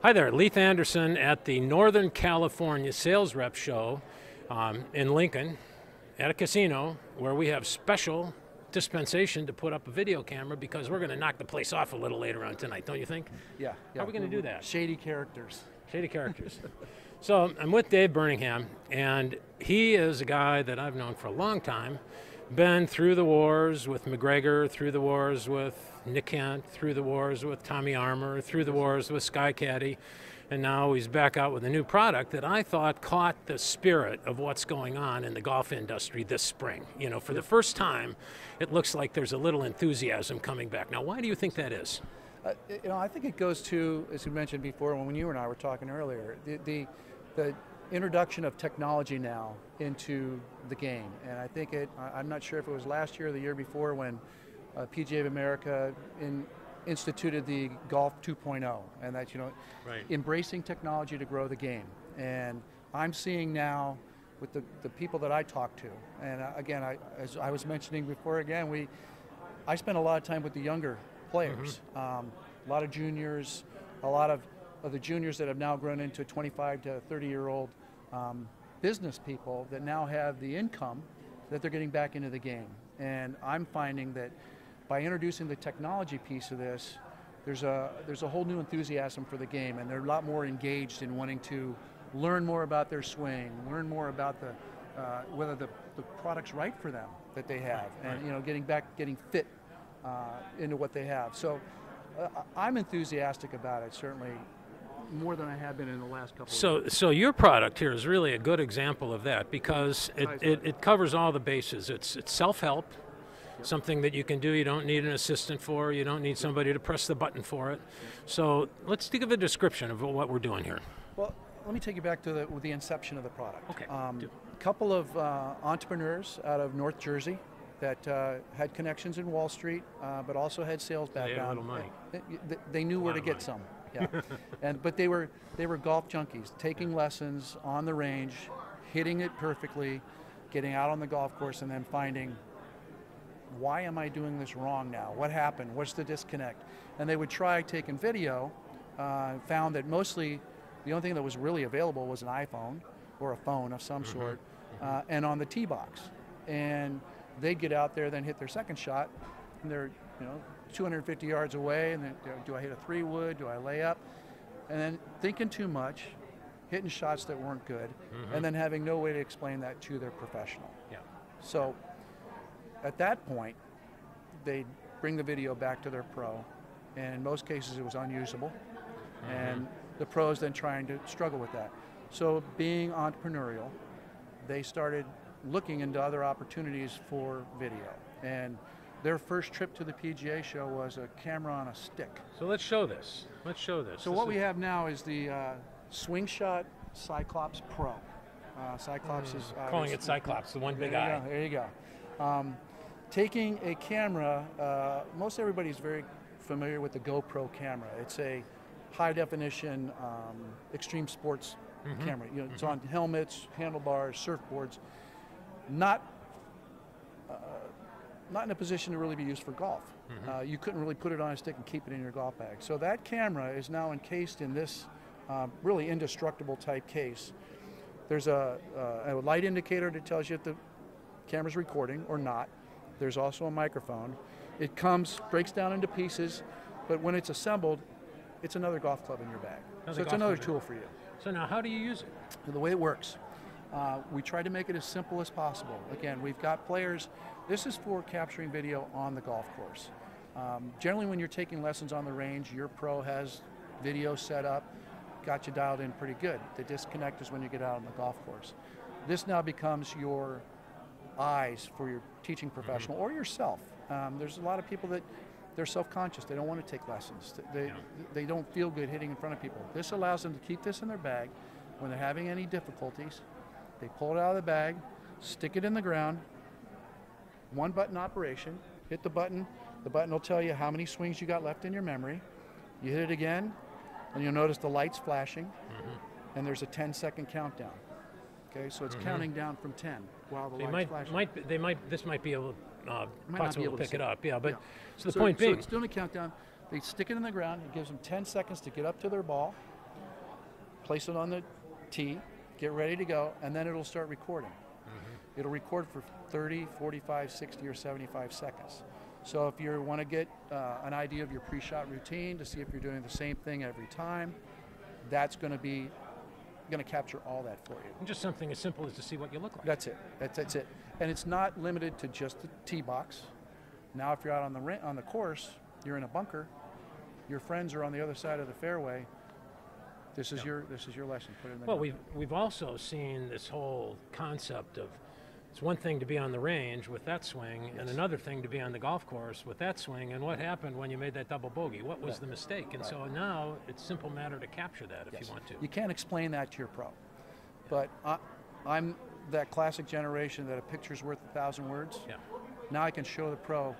Hi there, Leith Anderson at the Northern California Sales Rep Show in Lincoln at a casino where we have special dispensation to put up a video camera because we're going to knock the place off a little later on tonight, don't you think? Yeah. How are we going to do that? Shady characters. Shady characters. So I'm with Dave Burningham, and he is a guy that I've known for a long time, been through the wars with McGregor, through the wars with Nick Kent, through the wars with Tommy Armour, through the wars with Sky Caddy, and now he's back out with a new product that I thought caught the spirit of what's going on in the golf industry this spring. You know, for the first time, it looks like there's a little enthusiasm coming back. Now, why do you think that is? I think it goes to, as you mentioned before, when you and I were talking earlier, the introduction of technology now into the game. And I think I'm not sure if it was last year or the year before when PGA of America instituted the Golf 2.0, and that, right, embracing technology to grow the game. And I'm seeing now with the people that I talk to, and again, as I was mentioning before, again, I spend a lot of time with the younger players, a lot of juniors, a lot of the juniors that have now grown into 25 to 30-year-old business people that now have the income that they're getting back into the game. And I'm finding that by introducing the technology piece of this, there's a whole new enthusiasm for the game, and they're a lot more engaged in wanting to learn more about their swing, learn more about whether the product's right for them that they have, and getting fit into what they have. So I'm enthusiastic about it, certainly more than I have been in the last couple of years. So your product here is really a good example of that because it covers all the bases. It's self-help, something that you can do. You don't need an assistant for. You don't need somebody to press the button for it. So let's give a description of what we're doing here. Well, let me take you back to the inception of the product. Okay. A couple of entrepreneurs out of North Jersey that had connections in Wall Street, but also had sales background. They had a little money. They knew where to get some. Yeah, but they were golf junkies, taking lessons on the range, hitting it perfectly, getting out on the golf course, and then finding, why am I doing this wrong now? What happened? What's the disconnect? And they would try taking video, found that mostly the only thing that was really available was an iPhone or a phone of some sort, and on the tee box. And they'd get out there, then hit their second shot, and they're 250 yards away, and then do I hit a 3-wood? Do I lay up? And then thinking too much, hitting shots that weren't good, and then having no way to explain that to their professional. Yeah. So at that point, they'd bring the video back to their pro, and in most cases it was unusable, and the pros then trying to struggle with that. So being entrepreneurial, they started looking into other opportunities for video. And their first trip to the PGA show was a camera on a stick. So let's show this. Let's show this. So what we have now is the Swingshot Cyclops Pro. Cyclops is calling it Cyclops, the one big eye. There you go. Taking a camera, most everybody's very familiar with the GoPro camera. It's a high definition extreme sports camera. It's on helmets, handlebars, surfboards. Not in a position to really be used for golf. You couldn't really put it on a stick and keep it in your golf bag. So that camera is now encased in this really indestructible type case. There's a light indicator that tells you if the camera's recording or not. There's also a microphone. It breaks down into pieces, but when it's assembled, it's another golf club in your bag. So it's another tool for you. So now how do you use it? The way it works, we try to make it as simple as possible. Again, we've got players. This is for capturing video on the golf course. Generally, when you're taking lessons on the range, your pro has video set up, got you dialed in pretty good. The disconnect is when you get out on the golf course. This now becomes your eyes for your teaching professional or yourself. There's a lot of people that they're self-conscious. They don't want to take lessons. They don't feel good hitting in front of people. This allows them to keep this in their bag. When they're having any difficulties, they pull it out of the bag, stick it in the ground, one button operation, hit the button will tell you how many swings you got left in your memory. You hit it again, and you'll notice the lights flashing, and there's a 10-second countdown. Okay, so it's counting down from 10 while the lights flashing. This might be able possible to pick it up, yeah. But so the point being, so it's doing a countdown. They stick it in the ground. It gives them 10 seconds to get up to their ball. place it on the tee, get ready to go, and then it'll start recording. It'll record for 30, 45, 60, or 75 seconds. So if you want to get an idea of your pre-shot routine to see if you're doing the same thing every time, that's going to capture all that for you. And just something as simple as to see what you look like. That's it. That's it. And it's not limited to just the tee box. Now, if you're out on the course, you're in a bunker. Your friends are on the other side of the fairway. This is your lesson. Put it in the well, we've also seen this whole concept of, it's one thing to be on the range with that swing, and another thing to be on the golf course with that swing. And what happened when you made that double bogey? What was the mistake? And so now it's a simple matter to capture that if you want to. You can't explain that to your pro. But I'm that classic generation that a picture's worth 1,000 words. Yeah. Now I can show the pro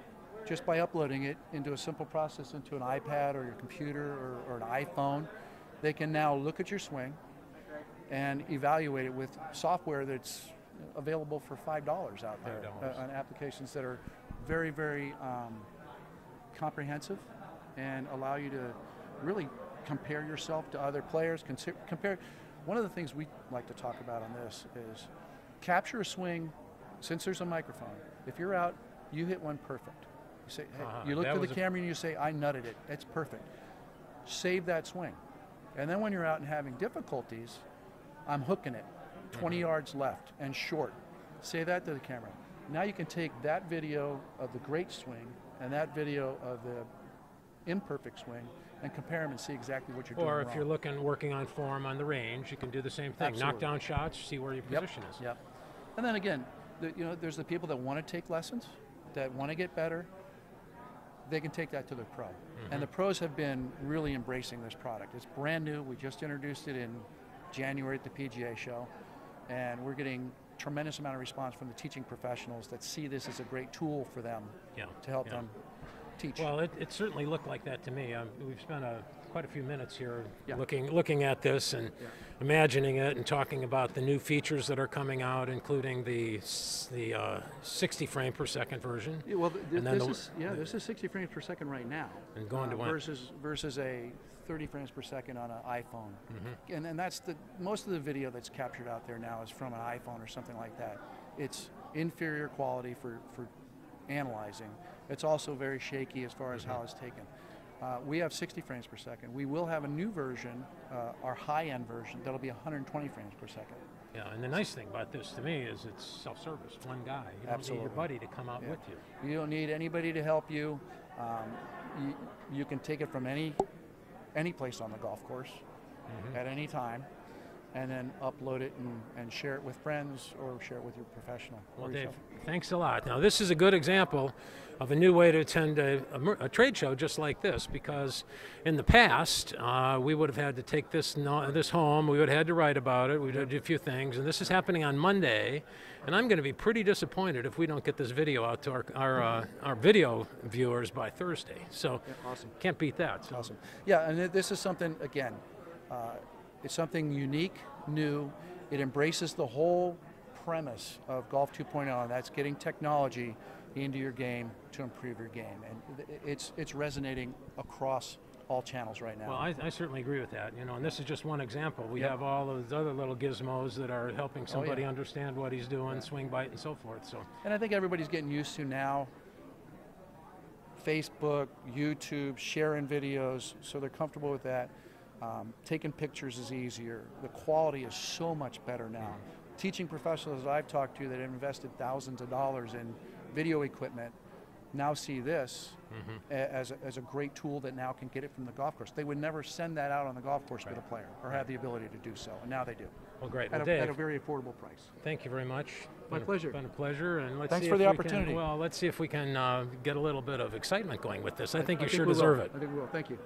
just by uploading it into a simple process into an iPad or your computer or an iPhone. They can now look at your swing and evaluate it with software that's available for $5 out there on applications that are very, very comprehensive and allow you to really compare yourself to other players. Compare. One of the things we like to talk about on this is capture a swing. Since there's a microphone, if you're out, you hit one perfect. You say, hey, you look to the camera and you say, I nutted it. It's perfect. Save that swing. And then when you're out and having difficulties, I'm hooking it 20 yards left and short. Say that to the camera. Now you can take that video of the great swing and that video of the imperfect swing and compare them and see exactly what you're doing Or if wrong. you're working on form on the range, you can do the same thing. Absolutely. Knock down shots, see where your position is. Yep. And then again, there's the people that want to take lessons, that want to get better. They can take that to the pro. And the pros have been really embracing this product. It's brand new. We just introduced it in January at the PGA show. And we're getting tremendous amount of response from the teaching professionals that see this as a great tool for them to help them teach. Well, it certainly looked like that to me. We've spent quite a few minutes here looking at this and imagining it and talking about the new features that are coming out, including the 60 frame per second version. Yeah, well, this is 60 frames per second right now. And going to versus a 30 frames per second on an iPhone. And that's most of the video that's captured out there now is from an iPhone or something like that. It's inferior quality for analyzing. It's also very shaky as far as how it's taken. We have 60 frames per second. We will have a new version, our high-end version, that'll be 120 frames per second. Yeah, and the nice thing about this to me is it's self-service, one guy. You don't need your buddy to come out with you. You don't need anybody to help you. You can take it from any place on the golf course at any time, and then upload it and share it with friends or share it with your professional. Well, Dave, thanks a lot. Now, this is a good example of a new way to attend a trade show just like this, because in the past, we would have had to take this home, we would have had to write about it, we would have to do a few things, and this is happening on Monday, and I'm going to be pretty disappointed if we don't get this video out to our video viewers by Thursday. So, awesome. Can't beat that. So. Awesome. Yeah, and this is something, again, it's something unique, new. It embraces the whole premise of Golf 2.0, and that's getting technology into your game to improve your game. And it's resonating across all channels right now. Well, I certainly agree with that. And this is just one example. We have all those other little gizmos that are helping somebody understand what he's doing, swing, bite, and so forth. So. And I think everybody's getting used to now Facebook, YouTube, sharing videos, so they're comfortable with that. Taking pictures is easier. The quality is so much better now. Teaching professionals that I've talked to that have invested thousands of dollars in video equipment now see this as a great tool that now can get it from the golf course. They would never send that out on the golf course with a player or have the ability to do so, and now they do. Well, great. At a very affordable price. Thank you very much. My pleasure. It's been a pleasure, and thanks for the opportunity. Let's see if we can get a little bit of excitement going with this. I think you sure deserve it. I think we will. Thank you.